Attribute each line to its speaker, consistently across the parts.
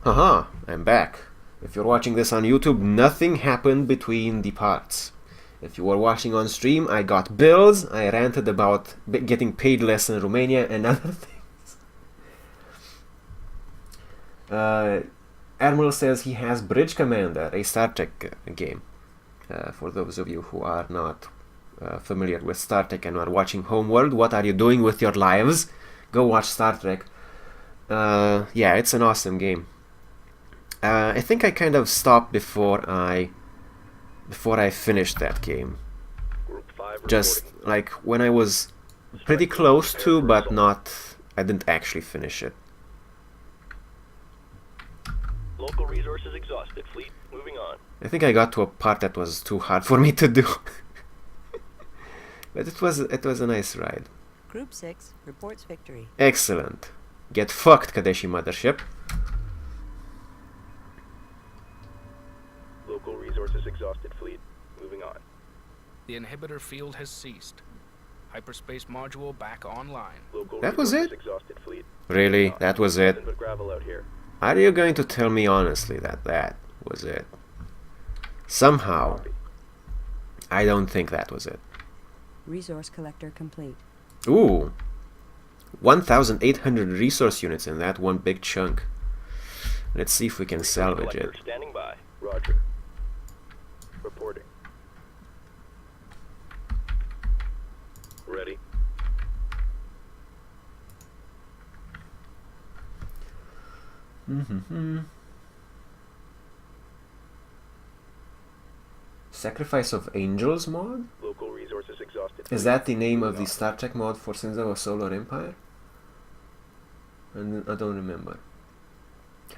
Speaker 1: Haha, I'm back. If you're watching this on YouTube, nothing happened between the parts. If you were watching on stream, I got bills, I ranted about getting paid less in Romania and other things. Admiral says he has Bridge Commander, a Star Trek game. For those of you who are not familiar with Star Trek and are watching Homeworld, what are you doing with your lives? Go watch Star Trek. Yeah, it's an awesome game. I think I kind of stopped before I finished that game. Just like when I was pretty close to, but not. I didn't actually finish it.
Speaker 2: Local resources exhausted. Fleet moving on.
Speaker 1: I think I got to a part that was too hard for me to do. But it was a nice ride.
Speaker 3: Group 6 reports victory.
Speaker 1: Excellent. Get fucked, Kadeshi Mothership.
Speaker 2: Local resources exhausted. Fleet moving on.
Speaker 4: The inhibitor field has ceased. Hyperspace module back online.
Speaker 2: Local
Speaker 1: That was it?
Speaker 2: exhausted. Fleet.
Speaker 1: Really? That was it?
Speaker 2: Nothing but gravel out here.
Speaker 1: Are you going to tell me honestly that that was it? Somehow, I don't think that was it.
Speaker 3: Resource collector complete.
Speaker 1: Ooh, 1,800 resource units in that one big chunk. Let's see if we can salvage it.
Speaker 2: Standing by. Roger. Reporting. Ready.
Speaker 1: Sacrifice of Angels mod?
Speaker 2: Local resources exhausted.
Speaker 1: Is that the name of the Star Trek mod for Sins of a Solar Empire? I don't remember.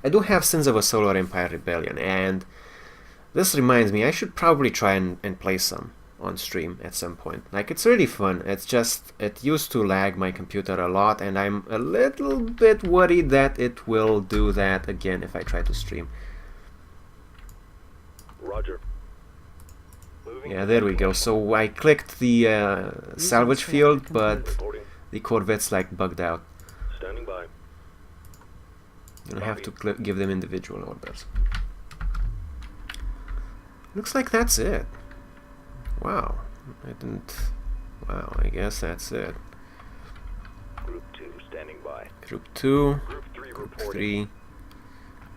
Speaker 1: I do have Sins of a Solar Empire Rebellion, and this reminds me I should probably try and play some on stream at some point. Like, it's really fun. It's just, it used to lag my computer a lot, and I'm a little bit worried that it will do that again if I try to stream.
Speaker 2: Roger.
Speaker 1: Yeah, there we go. So I clicked the salvage field, but
Speaker 2: Reporting.
Speaker 1: the Corvette's like bugged out.
Speaker 2: Standing by.
Speaker 1: You don't have to give them individual orders. Looks like that's it. Wow. I didn't... Wow, I guess that's it.
Speaker 2: Group 2 standing by.
Speaker 1: Group 2,
Speaker 2: Group 3
Speaker 1: Group
Speaker 2: reporting.
Speaker 1: 3,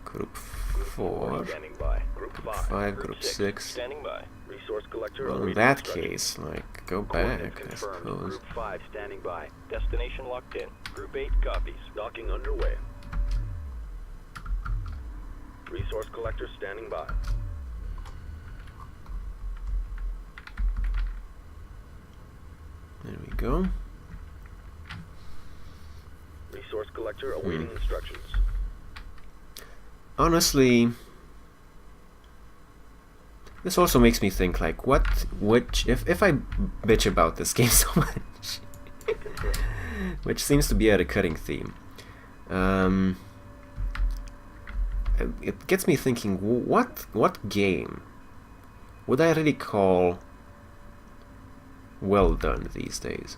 Speaker 1: Group
Speaker 2: Group
Speaker 1: 4,
Speaker 2: standing by. Group 5.
Speaker 1: Group 6.
Speaker 2: Standing by. Resource collector.
Speaker 1: Well, in
Speaker 2: awaiting
Speaker 1: that
Speaker 2: instructions.
Speaker 1: case, like, go
Speaker 2: Coordinates
Speaker 1: back, I
Speaker 2: confirmed.
Speaker 1: suppose.
Speaker 2: Group 5 standing by. Destination locked in. Group 8 copies. Docking underway. Resource collector standing by.
Speaker 1: There we go.
Speaker 2: Resource collector awaiting instructions.
Speaker 1: Honestly, this also makes me think, like, if I bitch about this game so much, which seems to be a recurring theme, it gets me thinking, what game would I really call well done these days?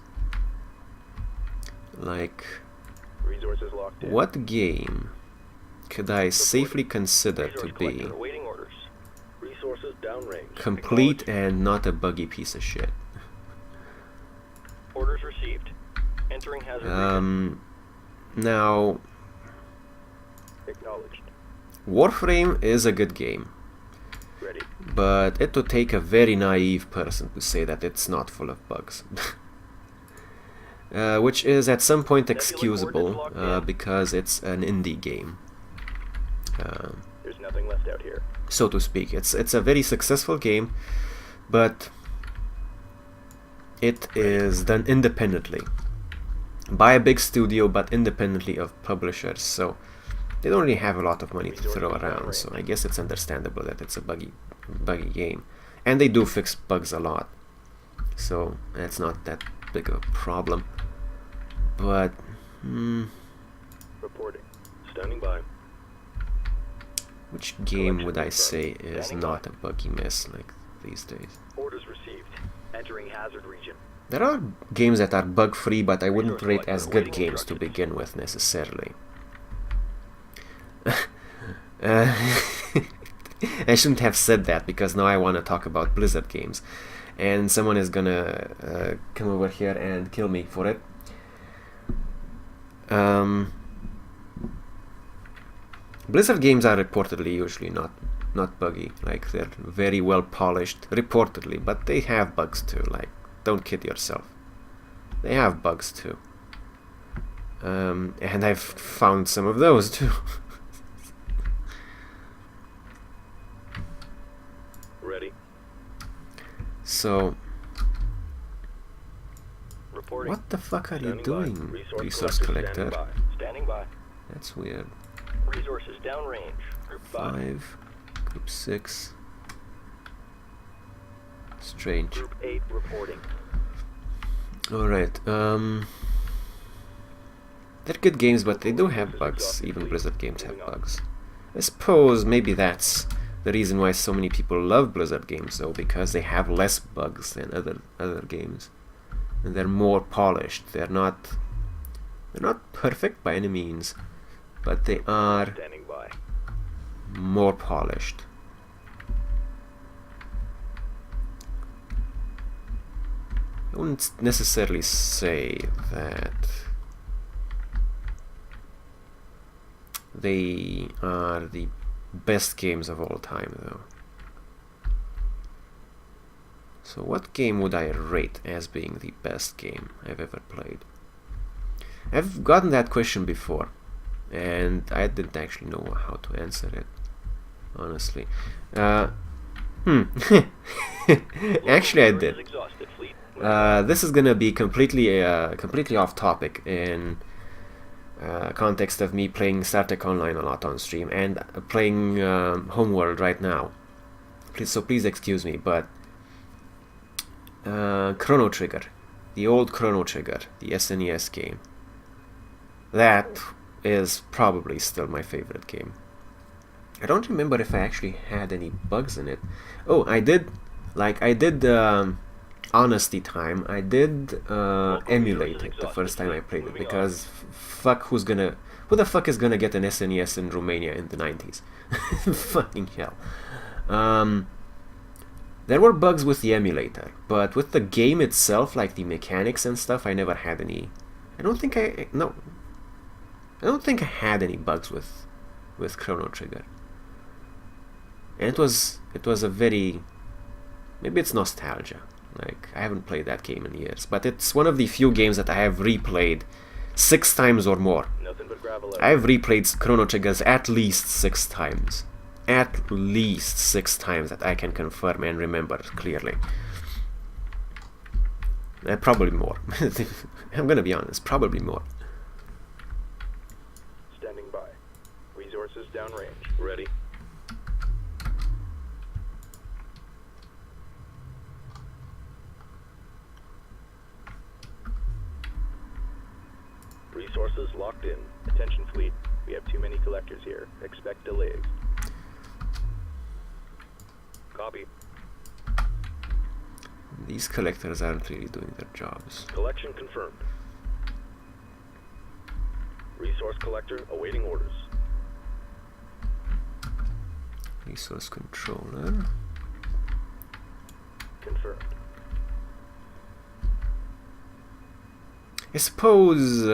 Speaker 1: Like,
Speaker 2: Resources locked in.
Speaker 1: what game could I safely consider to
Speaker 2: Resource
Speaker 1: be
Speaker 2: collector awaiting orders. Resources downrange.
Speaker 1: complete
Speaker 2: Acknowledged.
Speaker 1: and not a buggy piece of shit?
Speaker 2: Orders received. Entering hazard region.
Speaker 1: Now,
Speaker 2: Acknowledged.
Speaker 1: Warframe is a good game,
Speaker 2: Ready.
Speaker 1: but it would take a very naive person to say that it's not full of bugs. Which is at some point excusable, because it's an indie game,
Speaker 2: There's nothing left out here.
Speaker 1: so to speak. It's a very successful game, but it is done independently by a big studio, but independently of publishers, so they don't really have a lot of money to throw around, so I guess it's understandable that it's a buggy game. And they do fix bugs a lot, so it's not that big of a problem. But,
Speaker 2: Reporting. Standing by.
Speaker 1: which game would I say is not a buggy mess like these days?
Speaker 2: Orders received. Entering hazard region.
Speaker 1: There are games that are bug-free, but I wouldn't rate as good games to begin with necessarily. Uh, I shouldn't have said that, because now I want to talk about Blizzard games, and someone is gonna come over here and kill me for it. Blizzard games are reportedly usually not buggy. Like, they're very well polished, reportedly, but they have bugs too. Like, don't kid yourself. They have bugs too. And I've found some of those too.
Speaker 2: Ready.
Speaker 1: So,
Speaker 2: Reporting.
Speaker 1: what the fuck are you
Speaker 2: Standing by.
Speaker 1: doing,
Speaker 2: Resource
Speaker 1: resource
Speaker 2: collector?
Speaker 1: collector?
Speaker 2: Standing by.
Speaker 1: That's weird.
Speaker 2: Resources downrange. Group 5.
Speaker 1: 5, group 6. Strange.
Speaker 2: Group 8 reporting.
Speaker 1: Alright, they're good games, but they do have bugs. Even Blizzard games have bugs. I suppose maybe that's the reason why so many people love Blizzard games, though, because they have less bugs than other games. And they're more polished. They're not perfect by any means, but they are
Speaker 2: Standing by.
Speaker 1: more polished. I wouldn't necessarily say that they are the best games of all time, though. So what game would I rate as being the best game I've ever played? I've gotten that question before, and I didn't actually know how to answer it, honestly. Actually, I did.
Speaker 2: Exhausted fleet.
Speaker 1: This is gonna be completely off topic in context of me playing Star Trek Online a lot on stream and playing Homeworld right now. So please excuse me, but Chrono Trigger, the old Chrono Trigger, the SNES game, that is probably still my favorite game. I don't remember if I actually had any bugs in it. Oh, I did. Like, I did Honesty Time. I did emulate it the first time I played it, because who the fuck is gonna get an SNES in Romania in the 90s? Fucking hell. There were bugs with the emulator, but with the game itself, like the mechanics and stuff, I never had any. I don't think I had any bugs with Chrono Trigger. And it was a very, maybe it's nostalgia. Like, I haven't played that game in years, but it's one of the few games that I have replayed 6 times or more.
Speaker 2: Nothing but gravel.
Speaker 1: I've replayed Chrono Triggers at least 6 times. At least 6 times that I can confirm and remember clearly. Probably more. I'm gonna be honest, probably more.
Speaker 2: Standing by. Resources downrange. Ready. Resources locked in. Attention fleet. We have too many collectors here. Expect delays. Copy.
Speaker 1: These collectors aren't really doing their jobs.
Speaker 2: Collection confirmed. Resource collector awaiting orders.
Speaker 1: Resource controller.
Speaker 2: Confirmed.
Speaker 1: I suppose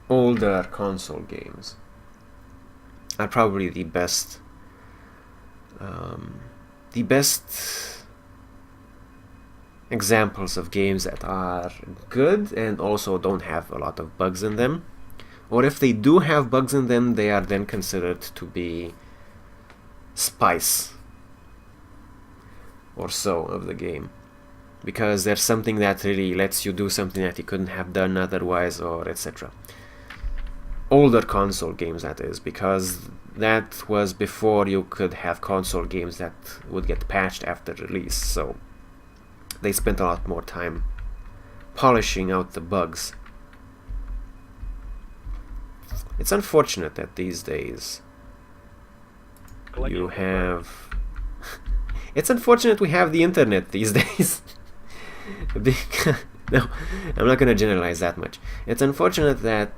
Speaker 1: older console games are probably the best examples of games that are good and also don't have a lot of bugs in them. Or if they do have bugs in them, they are then considered to be spice or so of the game, because there's something that really lets you do something that you couldn't have done otherwise, or etc. Older console games, that is, because that was before you could have console games that would get patched after release, so they spent a lot more time polishing out the bugs. It's unfortunate that these days you have it's unfortunate we have the internet these days. No, I'm not gonna generalize that much. It's unfortunate that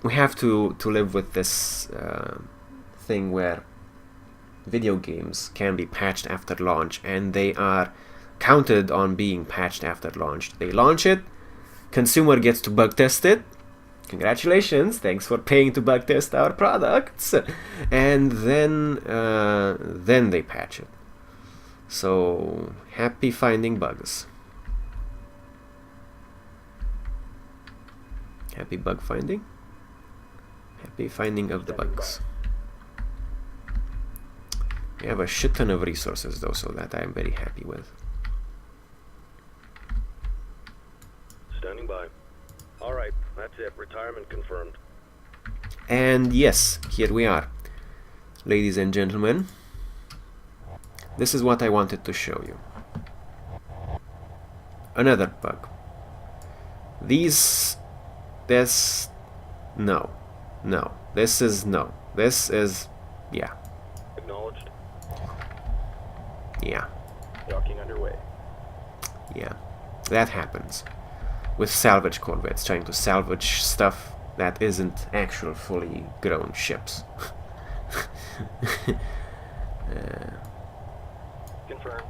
Speaker 1: we have to live with this thing where video games can be patched after launch, and they are counted on being patched after launch. They launch it, consumer gets to bug test it. Congratulations, thanks for paying to bug test our products, and then they patch it. So happy finding bugs. Happy bug finding. Happy finding of the bugs. We have a shit ton of resources though, so that I am very happy with.
Speaker 2: Standing by. All right, that's it. Retirement confirmed.
Speaker 1: And yes, here we are. Ladies and gentlemen, this is what I wanted to show you. Another bug. This, no. This is, yeah.
Speaker 2: Acknowledged.
Speaker 1: Yeah.
Speaker 2: Docking underway.
Speaker 1: Yeah. That happens with salvage corvettes, trying to salvage stuff that isn't actual fully grown ships.
Speaker 2: Confirmed.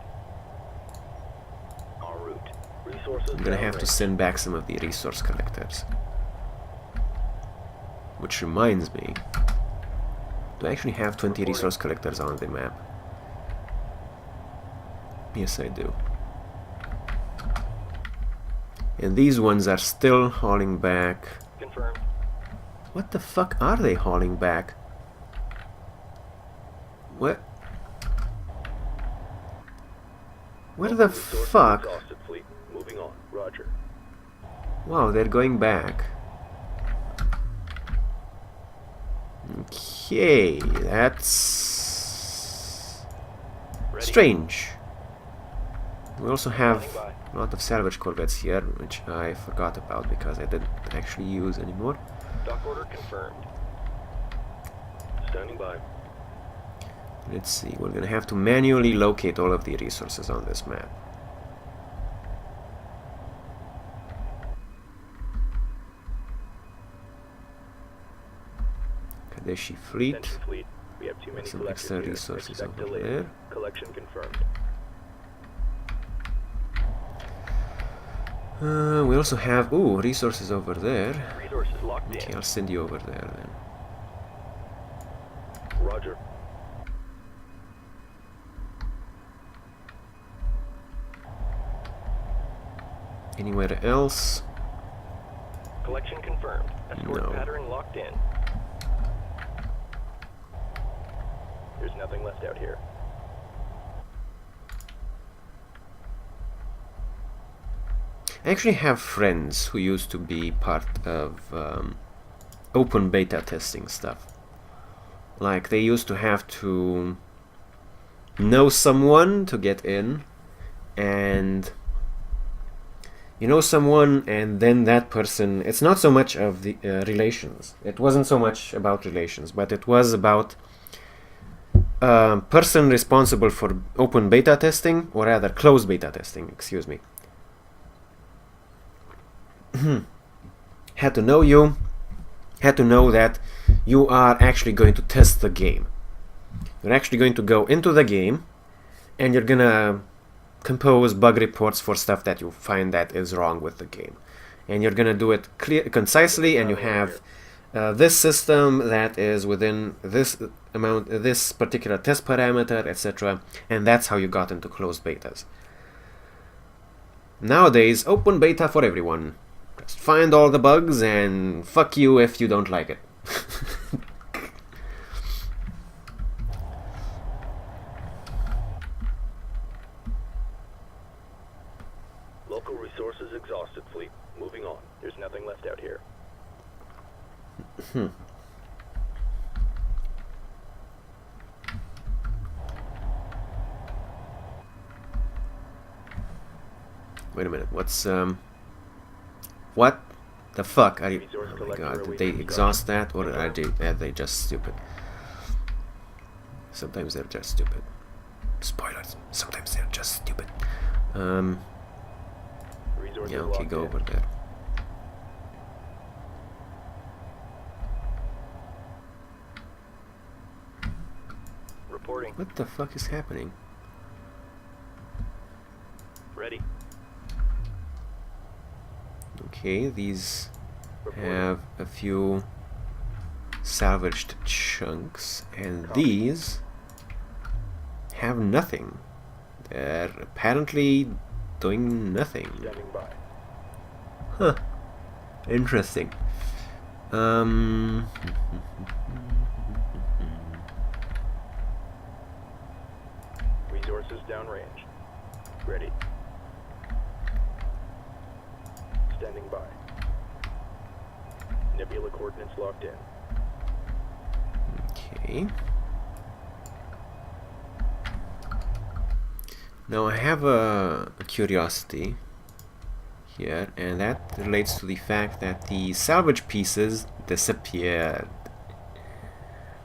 Speaker 2: En route. Resources.
Speaker 1: I'm gonna have to
Speaker 2: downrange.
Speaker 1: send back some of the resource collectors. Which reminds me, do I actually have 20 resource collectors on the map? Yes, I do. And these ones are still hauling back.
Speaker 2: Confirmed.
Speaker 1: What the fuck are they hauling back? What? Where the
Speaker 2: Resources
Speaker 1: fuck?
Speaker 2: exhausted, fleet. Moving on. Roger.
Speaker 1: Wow, they're going back. Okay, that's
Speaker 2: Ready.
Speaker 1: strange. We also have
Speaker 2: Standing by.
Speaker 1: a lot of salvage corvettes here, which I forgot about because I didn't actually use anymore.
Speaker 2: Dock order confirmed. Standing by.
Speaker 1: Let's see, we're gonna have to manually locate all of the resources on this map. Kadeshi fleet.
Speaker 2: Attention fleet. We have too many
Speaker 1: Some
Speaker 2: collectors
Speaker 1: extra
Speaker 2: here.
Speaker 1: resources
Speaker 2: Expect
Speaker 1: over
Speaker 2: delays.
Speaker 1: there.
Speaker 2: Collection confirmed.
Speaker 1: We also have, ooh, resources over there.
Speaker 2: Resources locked
Speaker 1: Okay,
Speaker 2: in.
Speaker 1: I'll send you over there then.
Speaker 2: Roger.
Speaker 1: Anywhere else?
Speaker 2: Collection confirmed. Escort
Speaker 1: No.
Speaker 2: pattern locked in. There's nothing left out here.
Speaker 1: I actually have friends who used to be part of open beta testing stuff. Like, they used to have to know someone to get in, and you know someone, and then that person, it's not so much of the relations. It wasn't so much about relations, but it was about person responsible for open beta testing, or rather closed beta testing, excuse me. Had to know you, had to know that you are actually going to test the game. You're actually going to go into the game, and you're gonna compose bug reports for stuff that you find that is wrong with the game. And you're gonna do it concisely, and you have this system that is within this amount, this particular test parameter, etc. And that's how you got into closed betas. Nowadays, open beta for everyone. Just find all the bugs and fuck you if you don't like it.
Speaker 2: Local resources exhausted, fleet. Moving on. There's nothing left out here.
Speaker 1: Wait a minute, what's what the fuck are you?
Speaker 2: Resource
Speaker 1: Oh my
Speaker 2: collector
Speaker 1: god, did
Speaker 2: awaiting
Speaker 1: they exhaust that, or are they just stupid? Sometimes they're just stupid. Spoilers. Sometimes they're just stupid.
Speaker 2: Resources
Speaker 1: Yeah, okay,
Speaker 2: locked
Speaker 1: go
Speaker 2: in.
Speaker 1: over there.
Speaker 2: Reporting.
Speaker 1: What the fuck is happening?
Speaker 2: Ready.
Speaker 1: Okay, these
Speaker 2: Reporting.
Speaker 1: have a few salvaged chunks, and
Speaker 2: Copy.
Speaker 1: these have nothing. They're apparently doing nothing.
Speaker 2: Standing by.
Speaker 1: Huh. Interesting.
Speaker 2: Resources downrange. Ready. Standing by. Nebula coordinates locked in.
Speaker 1: Okay. Now I have a curiosity here, and that relates to the fact that the salvage pieces disappeared.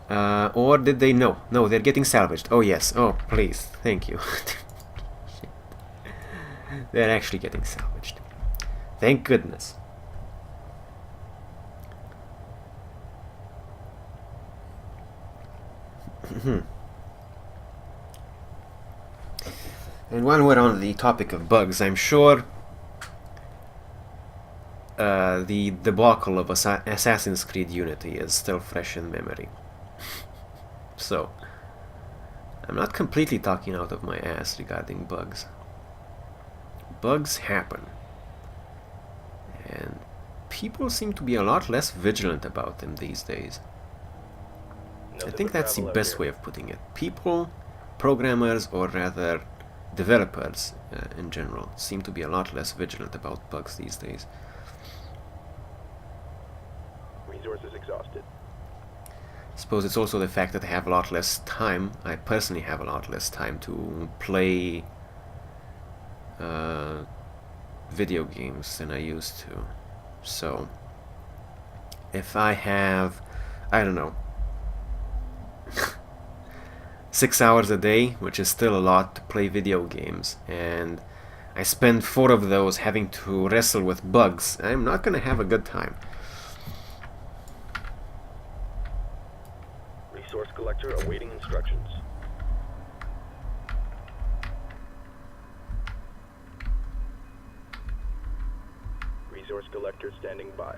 Speaker 1: Or did they? No, they're getting salvaged. Oh yes. Oh please, thank you. They're actually getting salvaged. Thank goodness. And while we're on the topic of bugs, I'm sure the debacle of Assassin's Creed Unity is still fresh in memory. So, I'm not completely talking out of my ass regarding bugs. Bugs happen. And people seem to be a lot less vigilant about them these days. I think that's the best way of putting it. People, programmers, or rather developers in general, seem to be a lot less vigilant about bugs these days.
Speaker 2: Resources exhausted.
Speaker 1: I suppose it's also the fact that I have a lot less time. I personally have a lot less time to play video games than I used to. So, if I have, I don't know, 6 hours a day, which is still a lot to play video games, and I spend 4 of those having to wrestle with bugs, I'm not gonna have a good time.
Speaker 2: Resource collector awaiting instructions. Resource collector standing by.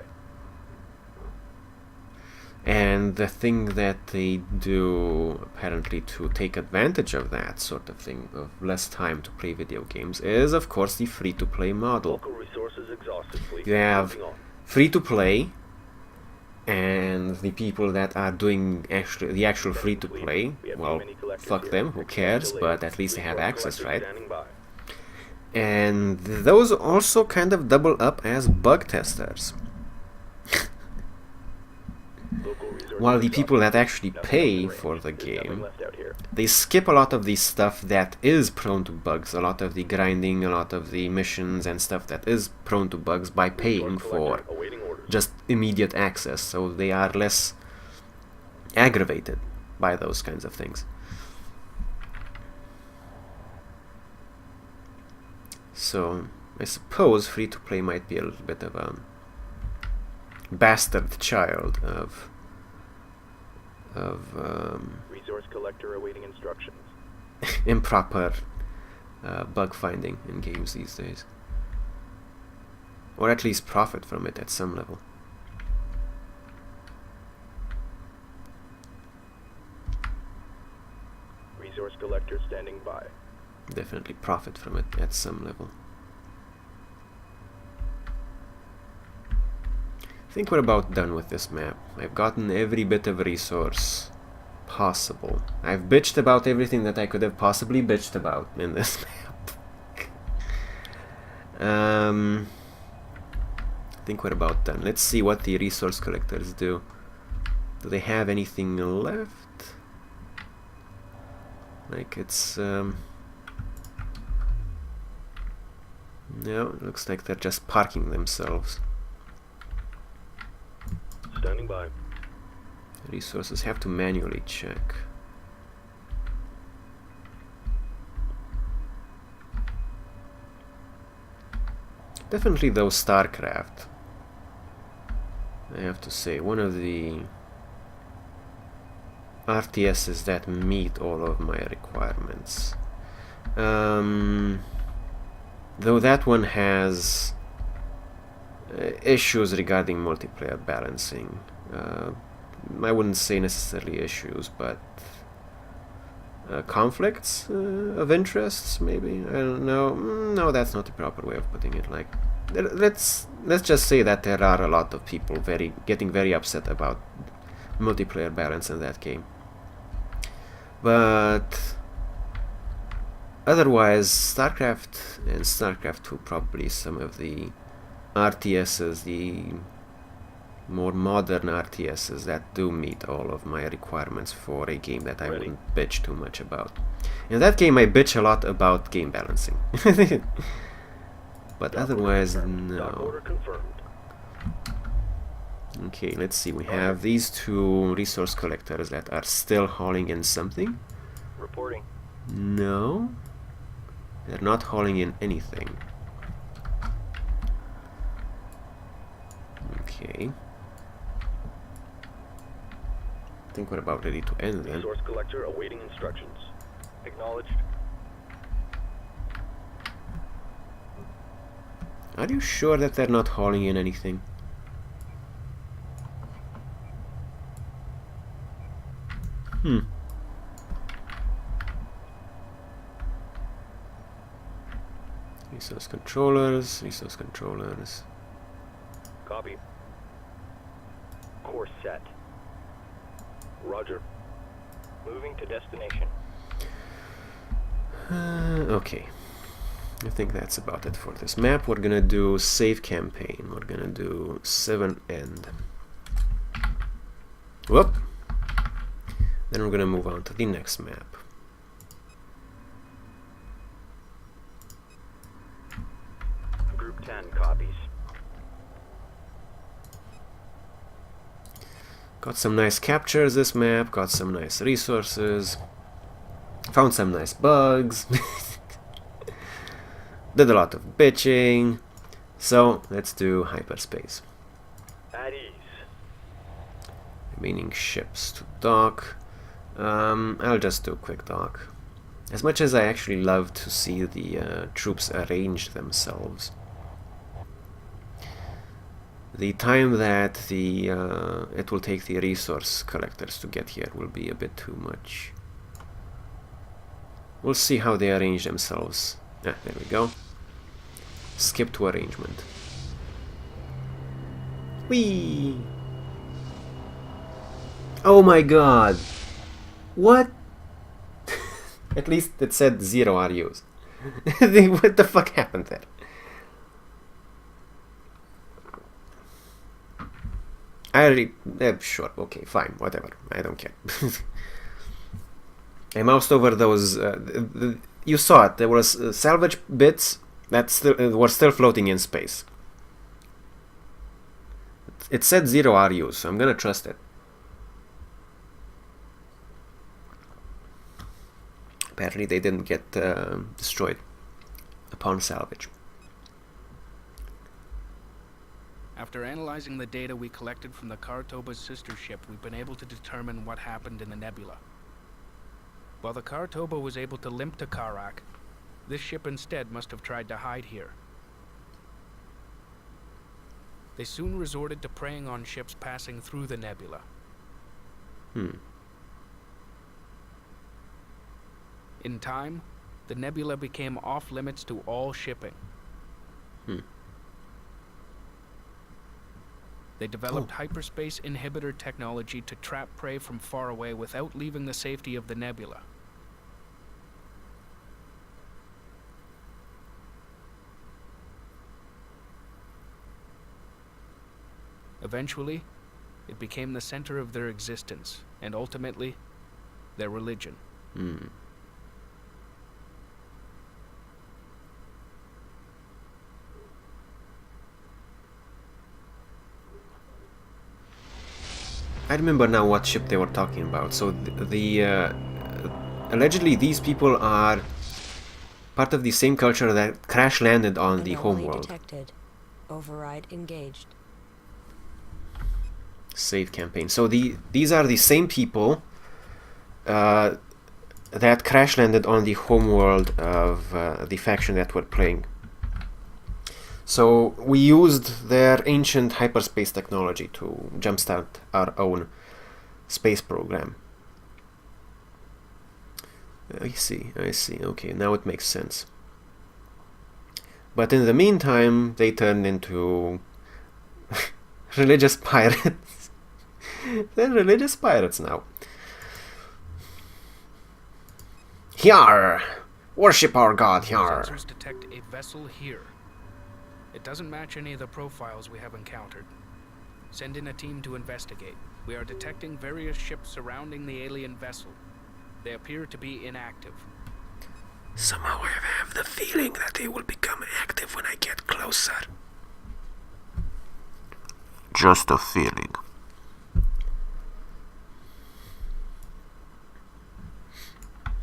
Speaker 1: And the thing that they do, apparently, to take advantage of that sort of thing, of less time to play video games, is of course the free-to-play model.
Speaker 2: Local resources exhausted. Fleet.
Speaker 1: You have
Speaker 2: Moving on.
Speaker 1: free-to-play, and the people that are doing the actual free-to-play, well, fuck them, who cares, but at least they have access, right?
Speaker 2: Standing by.
Speaker 1: And those also kind of double up as bug testers.
Speaker 2: Local resources
Speaker 1: While the
Speaker 2: exhausted.
Speaker 1: people that actually
Speaker 2: Nothing
Speaker 1: pay
Speaker 2: left
Speaker 1: for the
Speaker 2: There's nothing
Speaker 1: game,
Speaker 2: left out here.
Speaker 1: they skip a lot of the stuff that is prone to bugs, a lot of the grinding, a lot of the missions and stuff that is prone to bugs by paying
Speaker 2: Resource
Speaker 1: for
Speaker 2: collector awaiting orders.
Speaker 1: just immediate access, so they are less aggravated by those kinds of things. So I suppose free-to-play might be a little bit of a bastard child of
Speaker 2: Resource collector awaiting instructions.
Speaker 1: improper bug finding in games these days, or at least profit from it at some level.
Speaker 2: Resource collector standing by.
Speaker 1: Definitely profit from it at some level. I think we're about done with this map. I've gotten every bit of resource possible. I've bitched about everything that I could have possibly bitched about in this map. I think we're about done. Let's see what the resource collectors do. Do they have anything left? Like it's no, it looks like they're just parking themselves.
Speaker 2: Standing by.
Speaker 1: Resources have to manually check. Definitely though, StarCraft, I have to say, one of the RTSs that meet all of my requirements. Though that one has issues regarding multiplayer balancing. I wouldn't say necessarily issues, but conflicts of interests, maybe. I don't know. No, that's not the proper way of putting it. Like, let's just say that there are a lot of people getting very upset about multiplayer balance in that game. But otherwise, StarCraft and StarCraft 2 probably some of the RTSs, the more modern RTSs that do meet all of my requirements for a game that I wouldn't bitch too much about. In that game I bitch a lot about game balancing. But otherwise, no. Okay, let's see, we have these two resource collectors that are still hauling in something.
Speaker 2: Reporting.
Speaker 1: No, they're not hauling in anything. Okay. I think we're about ready to end then.
Speaker 2: Resource collector awaiting instructions. Acknowledged.
Speaker 1: Are you sure that they're not hauling in anything? Resource controllers, resource controllers.
Speaker 2: Copy. Course set. Roger. Moving to destination.
Speaker 1: Okay. I think that's about it for this map. We're gonna do save campaign. We're gonna do 7 end. Whoop! Then we're gonna move on to the next map.
Speaker 2: Group 10 copies.
Speaker 1: Got some nice captures this map, got some nice resources, found some nice bugs, did a lot of bitching, so let's do hyperspace.
Speaker 2: At ease.
Speaker 1: Remaining ships to dock. I'll just do a quick dock. As much as I actually love to see the troops arrange themselves, the time that it will take the resource collectors to get here will be a bit too much. We'll see how they arrange themselves. Ah, there we go. Skip to arrangement. Whee! Oh my god! What? At least it said 0 RUs. What the fuck happened there? Sure, okay, fine, whatever. I don't care. I moused over those. You saw it. There was salvage bits that were still floating in space. It said 0 RUs, so I'm gonna trust it. Apparently, they didn't get destroyed upon salvage.
Speaker 4: After analyzing the data we collected from the Karatoba's sister ship, we've been able to determine what happened in the nebula. While the Karatoba was able to limp to Karak, this ship instead must have tried to hide here. They soon resorted to preying on ships passing through the nebula. In time, the nebula became off-limits to all shipping. They developed hyperspace inhibitor technology to trap prey from far away without leaving the safety of the nebula. Eventually, it became the center of their existence, and ultimately, their religion.
Speaker 1: I remember now what ship they were talking about. So allegedly these people are part of the same culture that crash landed on the Homeworld.
Speaker 3: Detected. Override engaged.
Speaker 1: Save campaign. So these are the same people that crash landed on the homeworld of the faction that we're playing. So we used their ancient hyperspace technology to jumpstart our own space program. I see, okay, now it makes sense. But in the meantime, they turned into religious pirates. They're religious pirates now. Hyar! Worship our god, Hyar!
Speaker 4: Sensors detect a vessel here. It doesn't match any of the profiles we have encountered. Send in a team to investigate. We are detecting various ships surrounding the alien vessel. They appear to be inactive.
Speaker 1: Somehow I have the feeling that they will become active when I get closer. Just a feeling.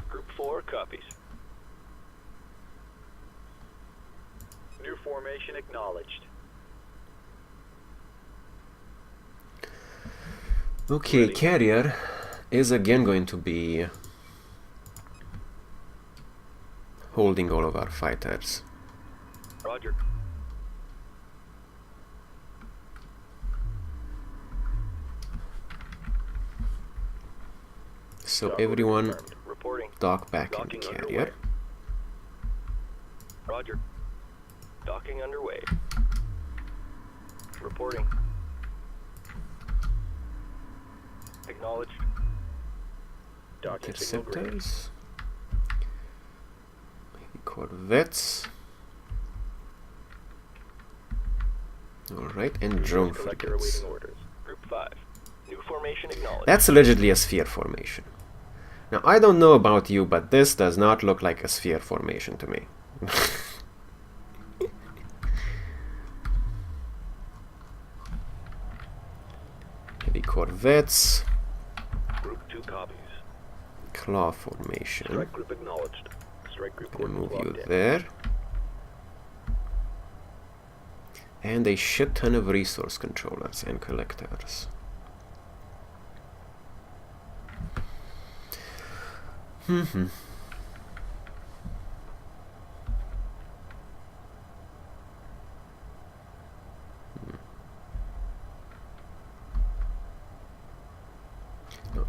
Speaker 2: Group 4 copies. New formation acknowledged.
Speaker 1: Okay, carrier is again going to be holding all of our fighters.
Speaker 2: Roger.
Speaker 1: So
Speaker 2: Dock
Speaker 1: everyone
Speaker 2: confirmed. Reporting.
Speaker 1: dock back in
Speaker 2: Docking
Speaker 1: carrier.
Speaker 2: underway. Roger. Docking underway. Reporting. Acknowledged. Docking signal green.
Speaker 1: Interceptors. Maybe corvettes. Alright, and drone
Speaker 2: Collector
Speaker 1: frigates.
Speaker 2: awaiting orders. Group 5. New formation acknowledged.
Speaker 1: That's allegedly a sphere formation. Now, I don't know about you, but this does not look like a sphere formation to me. Heavy corvettes.
Speaker 2: Group 2 copies.
Speaker 1: Claw formation.
Speaker 2: Strike group acknowledged. Strike group
Speaker 1: We'll
Speaker 2: coordinates
Speaker 1: move you
Speaker 2: locked in.
Speaker 1: there. And a shit ton of resource controllers and collectors. Now,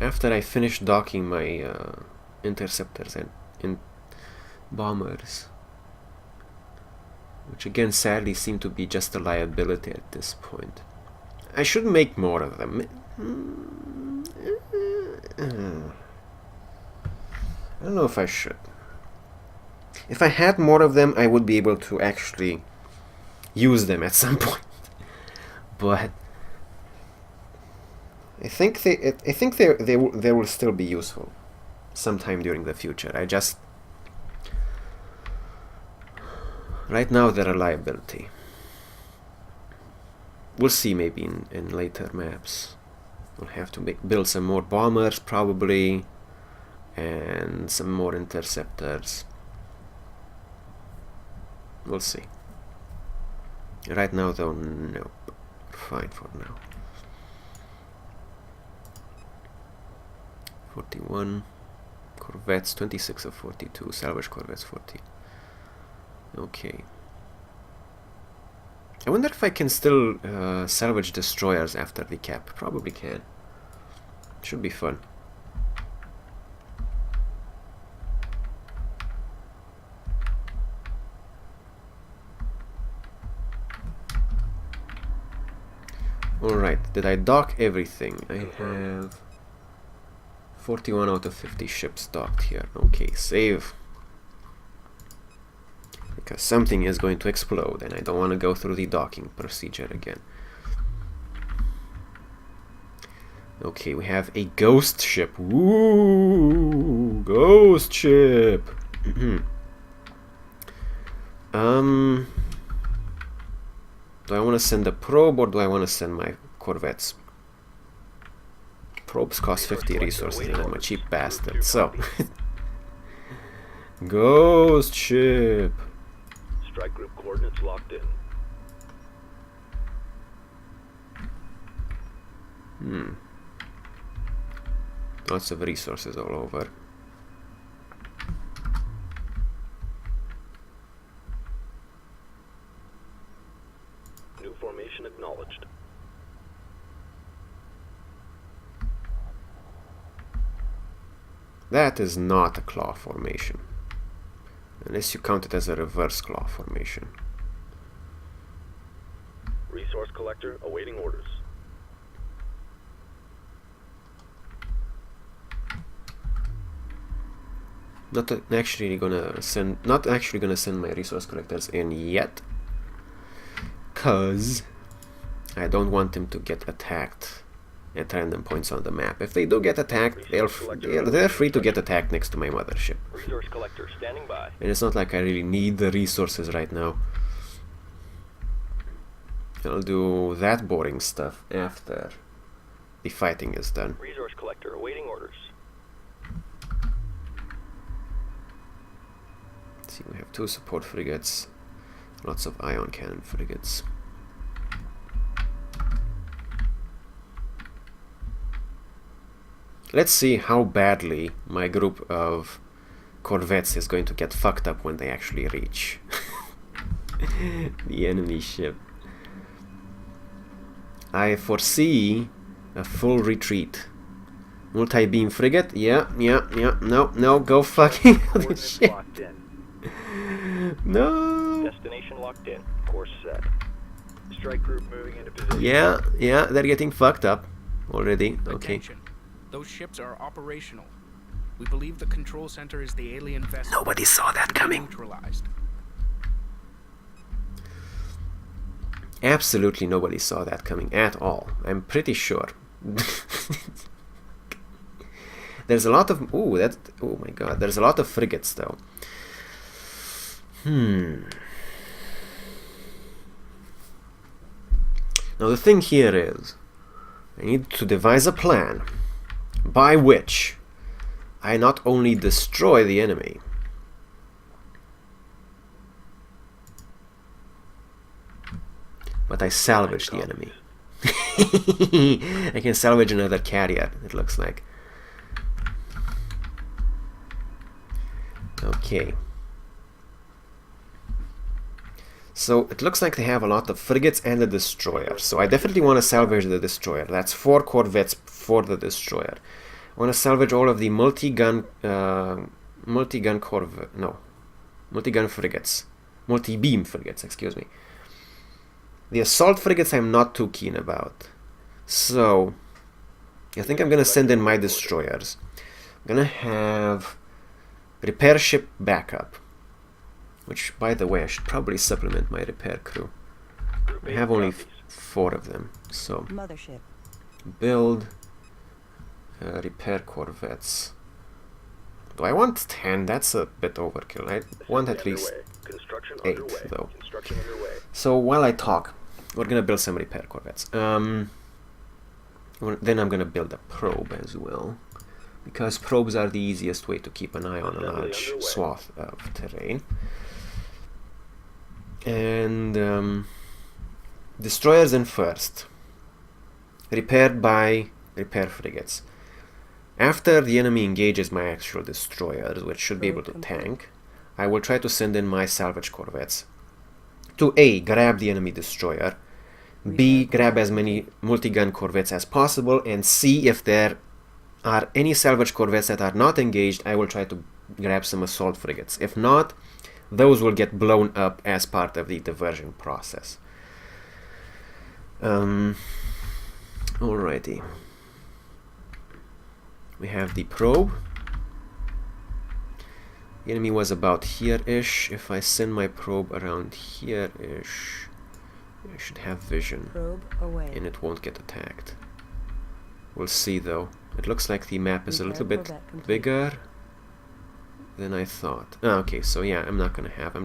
Speaker 1: after I finish docking my interceptors and bombers, which again sadly seem to be just a liability at this point, I should make more of them. I don't know if I should. If I had more of them, I would be able to actually use them at some point. But I think they will still be useful sometime during the future. Right now they're a liability. We'll see maybe in later maps. We'll have to build some more bombers probably, and some more interceptors. We'll see. Right now though, nope. Fine for now. 41 corvettes, 26 of 42, salvage corvettes 40. Okay. I wonder if I can still salvage destroyers after the cap. Probably can. Should be fun. Alright, did I dock everything? I have 41 out of 50 ships docked here. Okay, save. Because something is going to explode and I don't want to go through the docking procedure again. Okay, we have a ghost ship. Ooh, ghost ship. Do I want to send a probe or do I want to send my corvettes? Probes cost 50 resources and I'm a cheap bastard, so... Ghost ship!
Speaker 2: Strike group coordinates locked in.
Speaker 1: Lots of resources all over.
Speaker 2: New formation acknowledged.
Speaker 1: That is not a claw formation. Unless you count it as a reverse claw formation.
Speaker 2: Resource collector awaiting orders.
Speaker 1: Not actually gonna send my resource collectors in yet, cause I don't want them to get attacked at random points on the map. If they do get attacked, they're free to get attacked next to my mothership.
Speaker 2: Resource collector standing by.
Speaker 1: And it's not like I really need the resources right now. I'll do that boring stuff after the fighting is done.
Speaker 2: Resource collector awaiting orders.
Speaker 1: Let's see, we have 2 support frigates, lots of ion cannon frigates. Let's see how badly my group of corvettes is going to get fucked up when they actually reach the enemy ship. I foresee a full retreat. Multi-beam frigate? Yeah, no, go fucking other ship.
Speaker 2: Locked in.
Speaker 1: No.
Speaker 2: Destination locked in. Course set. Strike group moving into position.
Speaker 1: Yeah, they're getting fucked up already. Okay.
Speaker 4: Attention. Those ships are operational. We believe the control center is the alien vessel.
Speaker 1: Nobody saw that coming.
Speaker 4: Neutralized.
Speaker 1: Absolutely nobody saw that coming at all. I'm pretty sure. There's a lot of... oh my god. There's a lot of frigates though. Now the thing here is, I need to devise a plan by which I not only destroy the enemy, but I salvage the enemy. I can salvage another carrier, it looks like. Okay. So it looks like they have a lot of frigates and a destroyer. So I definitely want to salvage the destroyer. That's 4 corvettes for the destroyer. I want to salvage all of the multi-gun frigates. Multi-beam frigates, excuse me. The assault frigates I'm not too keen about. So I think I'm going to send in my destroyers. I'm going to have repair ship backup. Which, by the way, I should probably supplement my repair crew. I have only 4 of them, so
Speaker 3: Mothership.
Speaker 1: build repair corvettes. Do I want 10? That's a bit overkill. I want at least 8 though. So while I talk, we're gonna build some repair corvettes. Then I'm gonna build a probe as well, because probes are the easiest way to keep an eye on a large swath of terrain. And destroyers in first, repaired by repair frigates. After the enemy engages my actual destroyers, which should be able to tank, I will try to send in my salvage corvettes to A, grab the enemy destroyer, B, grab as many multi-gun corvettes as possible, and C, if there are any salvage corvettes that are not engaged, I will try to grab some assault frigates. If not, those will get blown up as part of the diversion process. Alrighty. We have the probe. The enemy was about here-ish. If I send my probe around here-ish, I should have vision.
Speaker 3: Probe away.
Speaker 1: And it won't get attacked. We'll see though. It looks like the map is a little bit bigger than I thought. Okay, so yeah, I'm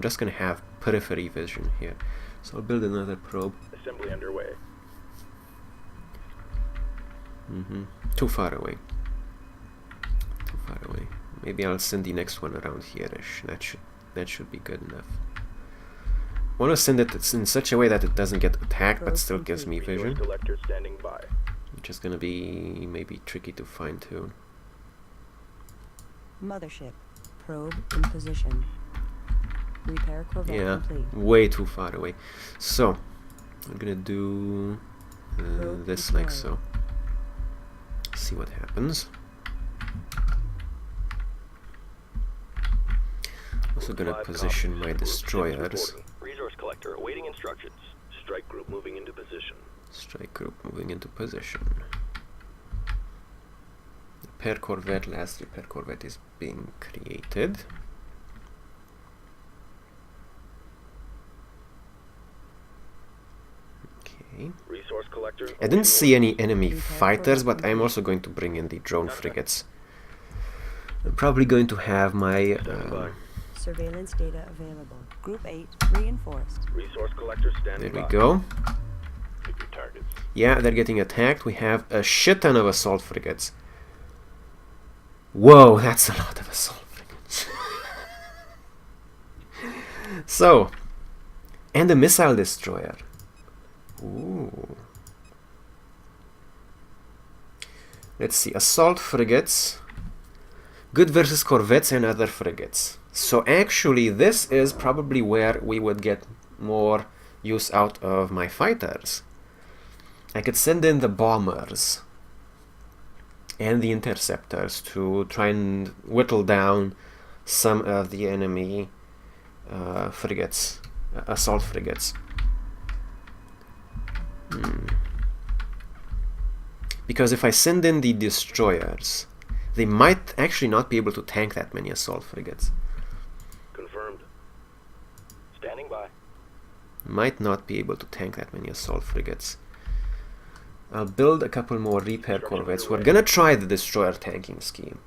Speaker 1: just gonna have periphery vision here. So I'll build another probe.
Speaker 2: Assembly underway.
Speaker 1: Too far away. Maybe I'll send the next one around here-ish. That should be good enough. I want to send it in such a way that it doesn't get attacked, but still gives me vision.
Speaker 2: Collector standing by.
Speaker 1: Which is gonna be maybe tricky to fine-tune.
Speaker 3: Mothership. Probe in position. Repair Corvette
Speaker 1: Yeah,
Speaker 3: complete.
Speaker 1: way too far away. So, I'm gonna do
Speaker 3: Probe
Speaker 1: this like
Speaker 3: deployed.
Speaker 1: so. See what happens. Also gonna
Speaker 2: 5
Speaker 1: position
Speaker 2: copies.
Speaker 1: my
Speaker 2: Group 6
Speaker 1: destroyers.
Speaker 2: reporting. Resource collector awaiting instructions. Strike group moving into position.
Speaker 1: Strike group moving into position. Repair corvette, last repair corvette is being created. Okay.
Speaker 2: Resource collector.
Speaker 1: I didn't see any enemy
Speaker 3: Repair
Speaker 1: fighters,
Speaker 3: corvette
Speaker 1: but I'm
Speaker 3: complete.
Speaker 1: also going to bring in the drone frigates. I'm probably going to have my
Speaker 2: Standing by.
Speaker 3: Surveillance data available. Group 8 reinforced.
Speaker 2: Resource collector
Speaker 1: there
Speaker 2: standing
Speaker 1: we
Speaker 2: by.
Speaker 1: go.
Speaker 2: Pick your targets.
Speaker 1: Yeah, they're getting attacked. We have a shit ton of assault frigates. Whoa, that's a lot of assault frigates. So, and a missile destroyer. Ooh. Let's see, assault frigates. Good versus corvettes and other frigates. So actually, this is probably where we would get more use out of my fighters. I could send in the bombers and the interceptors to try and whittle down some of the enemy frigates, assault frigates. Because if I send in the destroyers, they might actually not be able to tank that many assault frigates.
Speaker 2: Confirmed. Standing by.
Speaker 1: Might not be able to tank that many assault frigates. I'll build a couple more repair corvettes. We're gonna try the destroyer tanking scheme.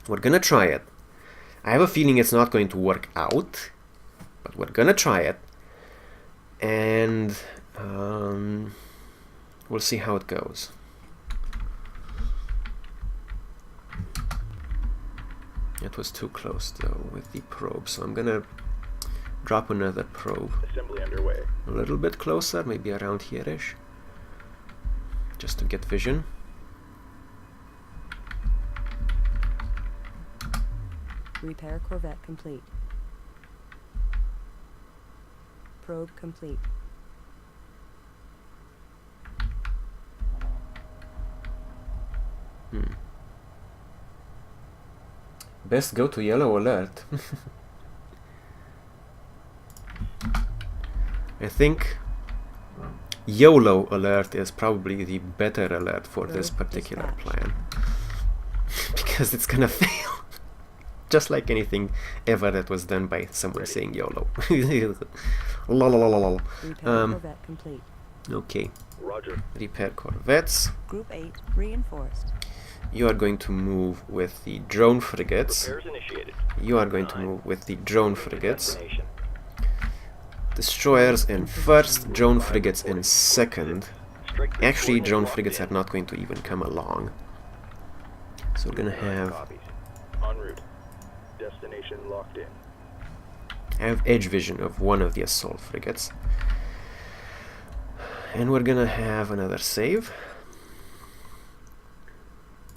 Speaker 1: We're gonna try it. I have a feeling it's not going to work out, but we're gonna try it. And we'll see how it goes. It was too close though with the probe, so I'm gonna drop another probe
Speaker 2: Assembly underway.
Speaker 1: a little bit closer, maybe around here-ish, just to get vision.
Speaker 3: Repair Corvette complete. Probe complete.
Speaker 1: Best go to yellow alert. I think YOLO alert is probably the better alert for this particular plan. Because it's gonna fail. Just like anything ever that was done by someone saying YOLO. Lol.
Speaker 3: Repair Corvette complete.
Speaker 1: Okay,
Speaker 2: Roger.
Speaker 1: repair corvettes.
Speaker 3: Group 8 reinforced.
Speaker 1: You are going to move with the drone frigates.
Speaker 2: Repairs initiated.
Speaker 1: You are going to move with the drone frigates.
Speaker 2: Destination.
Speaker 1: Destroyers in first, drone frigates in second.
Speaker 2: Strike group
Speaker 1: Actually,
Speaker 2: coordinates
Speaker 1: drone
Speaker 2: locked
Speaker 1: frigates
Speaker 2: in.
Speaker 1: are not going to even come along. So we're gonna
Speaker 2: 9
Speaker 1: have
Speaker 2: copies. En route. Destination locked in.
Speaker 1: edge vision of one of the assault frigates. And we're gonna have another save.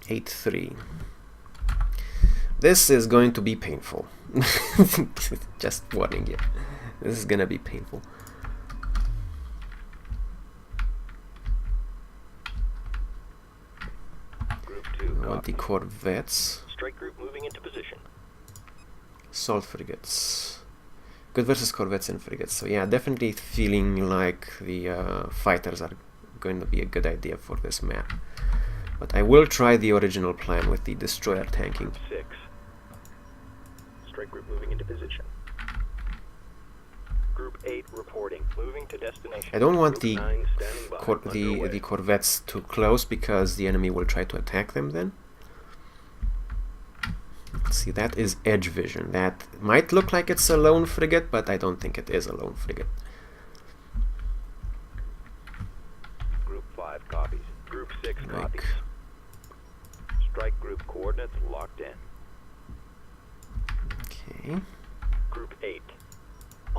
Speaker 1: 8-3. This is going to be painful. Just warning you. This is gonna be painful.
Speaker 2: Group 2
Speaker 1: I want the
Speaker 2: copies.
Speaker 1: corvettes.
Speaker 2: Strike group moving into position.
Speaker 1: Assault frigates. Good versus corvettes and frigates. So yeah, definitely feeling like the fighters are going to be a good idea for this map. But I will try the original plan with the destroyer tanking.
Speaker 2: Group 6. Strike group moving into position. Group 8 reporting. Moving to destination.
Speaker 1: I don't want
Speaker 2: Group
Speaker 1: the
Speaker 2: 9 standing by. Underway.
Speaker 1: the corvettes too close because the enemy will try to attack them then. See, that is edge vision. That might look like it's a lone frigate, but I don't think it is a lone frigate.
Speaker 2: Group 5 copies. Group 6
Speaker 1: Like-
Speaker 2: copies. Strike group coordinates locked in.
Speaker 1: Okay.
Speaker 2: Group 8.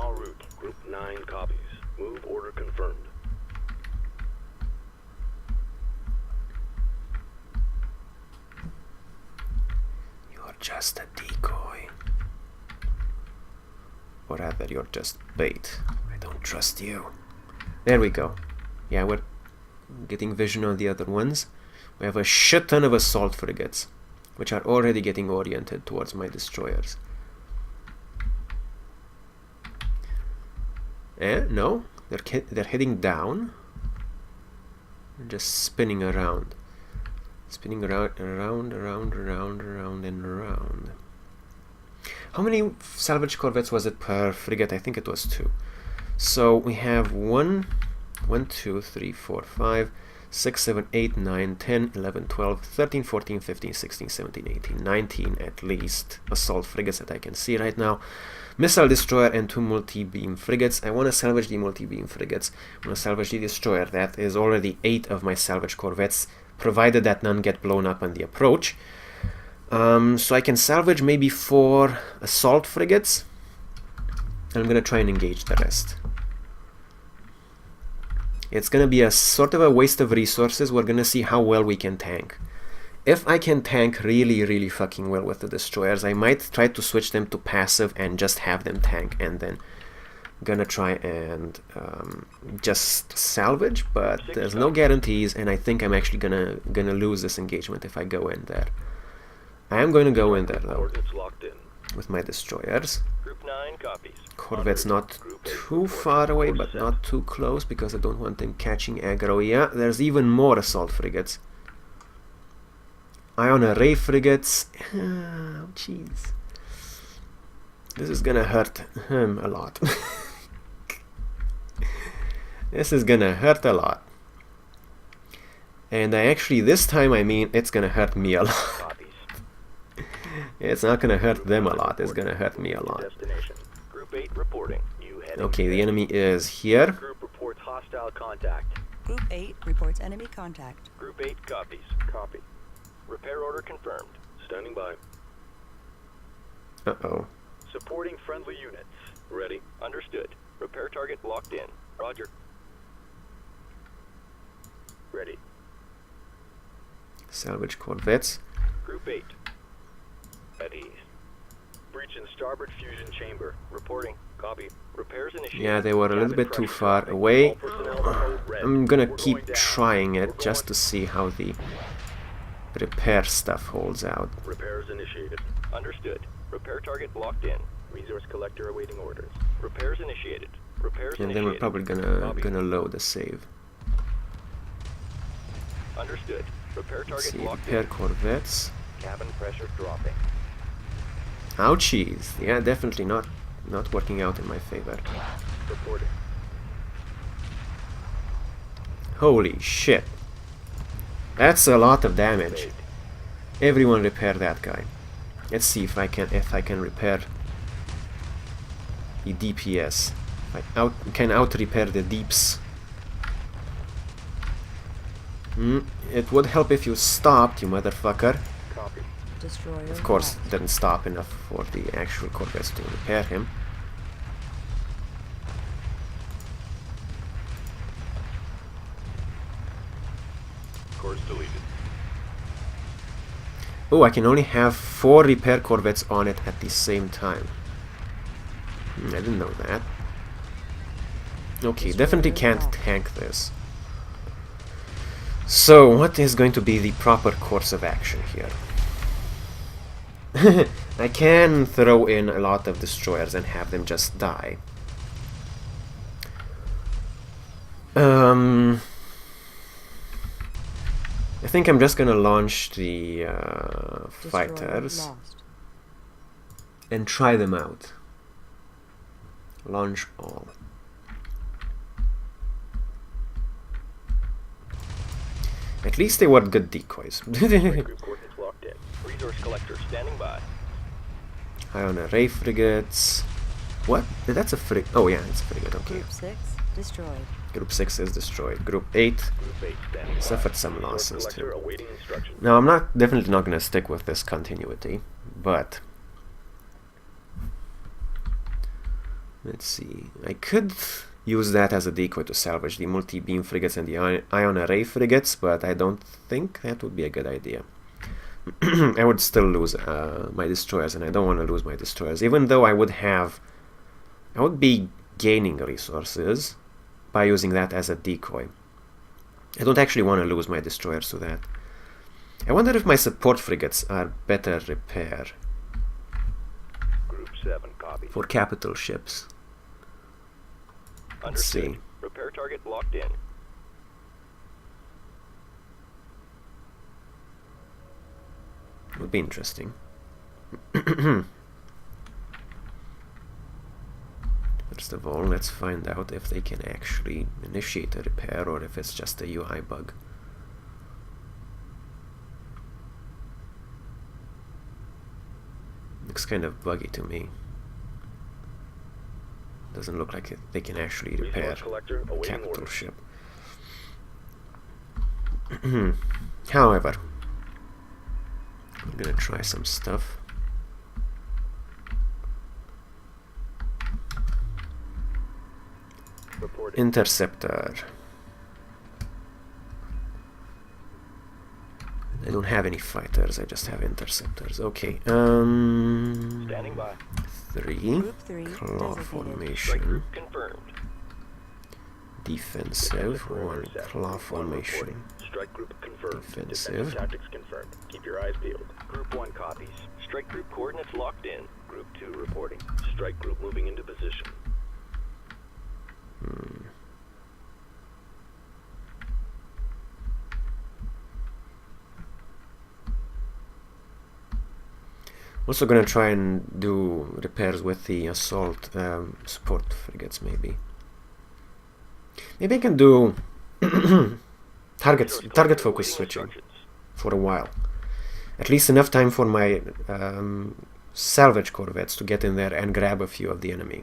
Speaker 2: En route. Group 9 copies. Move order confirmed.
Speaker 1: You are just a decoy. Or rather, you're just bait. I don't trust you. There we go. Yeah, we're getting vision on the other ones. We have a shit ton of assault frigates, which are already getting oriented towards my destroyers. No, they're heading down. They're just spinning around. Spinning around, around, and around. How many salvage corvettes was it per frigate? I think it was 2. So we have 1, 2, 3, 4, 5, 6, 7, 8, 9, 10, 11, 12, 13, 14, 15, 16, 17, 18, 19 at least assault frigates that I can see right now. Missile destroyer and 2 multi-beam frigates. I want to salvage the multi-beam frigates. I want to salvage the destroyer. That is already 8 of my salvage corvettes, provided that none get blown up on the approach. So I can salvage maybe 4 assault frigates. I'm going to try and engage the rest. It's going to be a sort of a waste of resources. We're going to see how well we can tank. If I can tank really fucking well with the destroyers, I might try to switch them to passive and just have them tank, and then gonna try and just salvage, but there's no guarantees, and I think I'm actually gonna lose this engagement if I go in there. I am going to go in there though with my destroyers.
Speaker 2: Group 9 copies.
Speaker 1: Corvette's not too far away, but not too close, because I don't want them catching aggro. Yeah, there's even more assault frigates. Ion array frigates. Oh, jeez. This is gonna hurt him a lot. This is gonna hurt a lot. And I actually, this time, I mean, it's gonna hurt me a lot. It's not gonna hurt them a lot, it's gonna hurt me a lot.
Speaker 2: Group 8 reporting.
Speaker 1: Okay, the enemy is here.
Speaker 2: Group reports hostile contact.
Speaker 3: Group 8 reports enemy contact.
Speaker 2: Group 8 copies. Copy. Repair order confirmed. Standing by.
Speaker 1: Uh-oh.
Speaker 2: Supporting friendly units. Ready. Understood. Repair target locked in. Roger. Ready.
Speaker 1: Salvage corvettes.
Speaker 2: Group 8. Ready. Breach in starboard fusion chamber. Reporting. Copy. Repairs initiated.
Speaker 1: Yeah, they were a little bit too far away. I'm gonna keep trying it just to see how the repair stuff holds out.
Speaker 2: Repairs initiated. Understood. Repair target locked in. Resource collector awaiting orders. Repairs initiated. Repairs
Speaker 1: And
Speaker 2: initiated.
Speaker 1: then we're probably gonna load a save.
Speaker 2: Understood. Repair
Speaker 1: Let's
Speaker 2: target
Speaker 1: see,
Speaker 2: locked
Speaker 1: repair
Speaker 2: in.
Speaker 1: corvettes.
Speaker 2: Cabin pressure dropping.
Speaker 1: Ouchies! Yeah, definitely not working out in my favor.
Speaker 2: Reporting.
Speaker 1: Holy shit! That's a lot of damage. Everyone repair that guy. Let's see if I can repair the DPS. If I can out repair the deeps. It would help if you stopped, you motherfucker.
Speaker 2: Copy.
Speaker 3: Destroyer
Speaker 1: Of course,
Speaker 3: lost.
Speaker 1: didn't stop enough for the actual corvettes to repair him.
Speaker 2: Course deleted.
Speaker 1: Oh, I can only have 4 repair corvettes on it at the same time. I didn't know that. Okay, definitely can't tank this. So, what is going to be the proper course of action here? I can throw in a lot of destroyers and have them just die. I think I'm just gonna launch the fighters
Speaker 3: lost.
Speaker 1: and try them out. Launch all. At least they were good decoys.
Speaker 2: Group coordinates locked in. Resource collector standing by.
Speaker 1: Ion array frigates. What? That's a frig. Oh yeah, it's a frigate. Okay.
Speaker 3: Group 6 destroyed.
Speaker 1: Group 6 is destroyed. Group 8
Speaker 2: Group 8 standing by.
Speaker 1: suffered some
Speaker 2: Resource
Speaker 1: losses
Speaker 2: collector
Speaker 1: too.
Speaker 2: awaiting instructions.
Speaker 1: Now I'm definitely not gonna stick with this continuity, but let's see. I could use that as a decoy to salvage the multi-beam frigates and the ion array frigates, but I don't think that would be a good idea. I would still lose my destroyers, and I don't want to lose my destroyers, even though I would be gaining resources by using that as a decoy. I don't actually want to lose my destroyers to that. I wonder if my support frigates are better repair
Speaker 2: Group 7 copy.
Speaker 1: for capital ships. Let's
Speaker 2: Understood.
Speaker 1: see.
Speaker 2: Repair target locked in.
Speaker 1: Would be interesting. First of all, let's find out if they can actually initiate a repair or if it's just a UI bug. Looks kind of buggy to me. Doesn't look like they can actually repair
Speaker 2: Resource collector awaiting
Speaker 1: capital
Speaker 2: orders.
Speaker 1: ship. However, I'm gonna try some stuff.
Speaker 2: Reporting.
Speaker 1: Interceptor. I don't have any fighters, I just have interceptors. Okay,
Speaker 2: Standing by.
Speaker 1: 3.
Speaker 3: Group 3
Speaker 1: Claw
Speaker 3: designated.
Speaker 2: Strike
Speaker 1: formation.
Speaker 2: group confirmed.
Speaker 1: Defensive.
Speaker 2: Perimeter
Speaker 1: 1.
Speaker 2: set.
Speaker 1: Claw
Speaker 2: Group 1
Speaker 1: formation.
Speaker 2: reporting. Strike group confirmed.
Speaker 1: Defensive.
Speaker 2: Defensive tactics confirmed. Keep your eyes peeled. Group 1 copies. Strike group coordinates locked in. Group 2 reporting. Strike group moving into position.
Speaker 1: Also gonna try and do repairs with the assault support frigates, maybe. Maybe I can do target focus switching for a while. At least enough time for my salvage corvettes to get in there and grab a few of the enemy.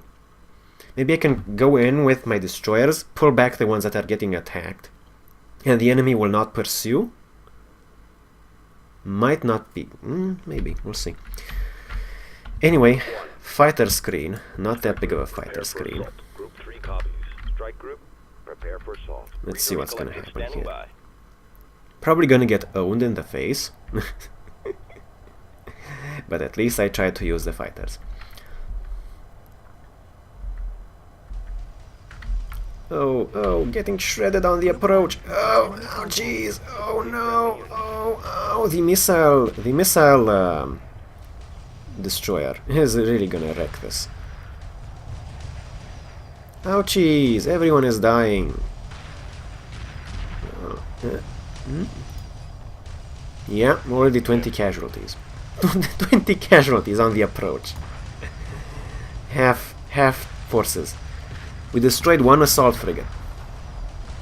Speaker 1: Maybe I can go in with my destroyers, pull back the ones that are getting attacked, and the enemy will not pursue. Might not be. Maybe. We'll see. Anyway, fighter screen. Not that big of a fighter screen.
Speaker 2: Group 3 copies. Strike group. Prepare for assault.
Speaker 1: Let's see what's gonna
Speaker 2: Collector
Speaker 1: happen
Speaker 2: standing
Speaker 1: here.
Speaker 2: by.
Speaker 1: Probably gonna get owned in the face. But at least I tried to use the fighters. Oh, getting shredded on the approach. Oh, jeez. Oh no. Oh, the missile destroyer is really gonna wreck this. Ouchies, everyone is dying. Yeah, already 20 casualties. 20 casualties on the approach. Half forces. We destroyed one assault frigate.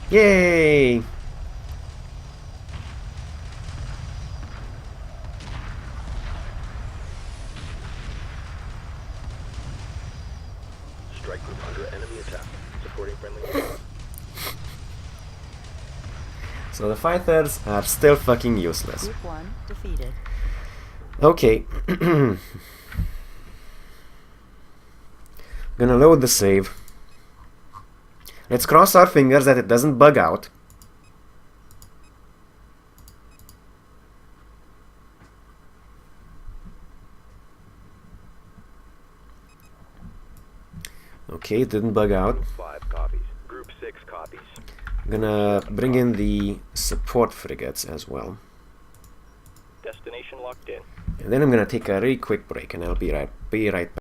Speaker 1: Yay!
Speaker 2: Strike group under enemy attack. Supporting friendly.
Speaker 1: So the fighters are still fucking useless.
Speaker 3: Group 1 defeated.
Speaker 1: Okay. Gonna load the save. Let's cross our fingers that it doesn't bug out. Okay, it didn't bug out.
Speaker 2: Group 5 copies. Group 6 copies.
Speaker 1: I'm gonna bring in the support frigates as well.
Speaker 2: Destination locked in.
Speaker 1: And then I'm gonna take a really quick break and I'll be right back.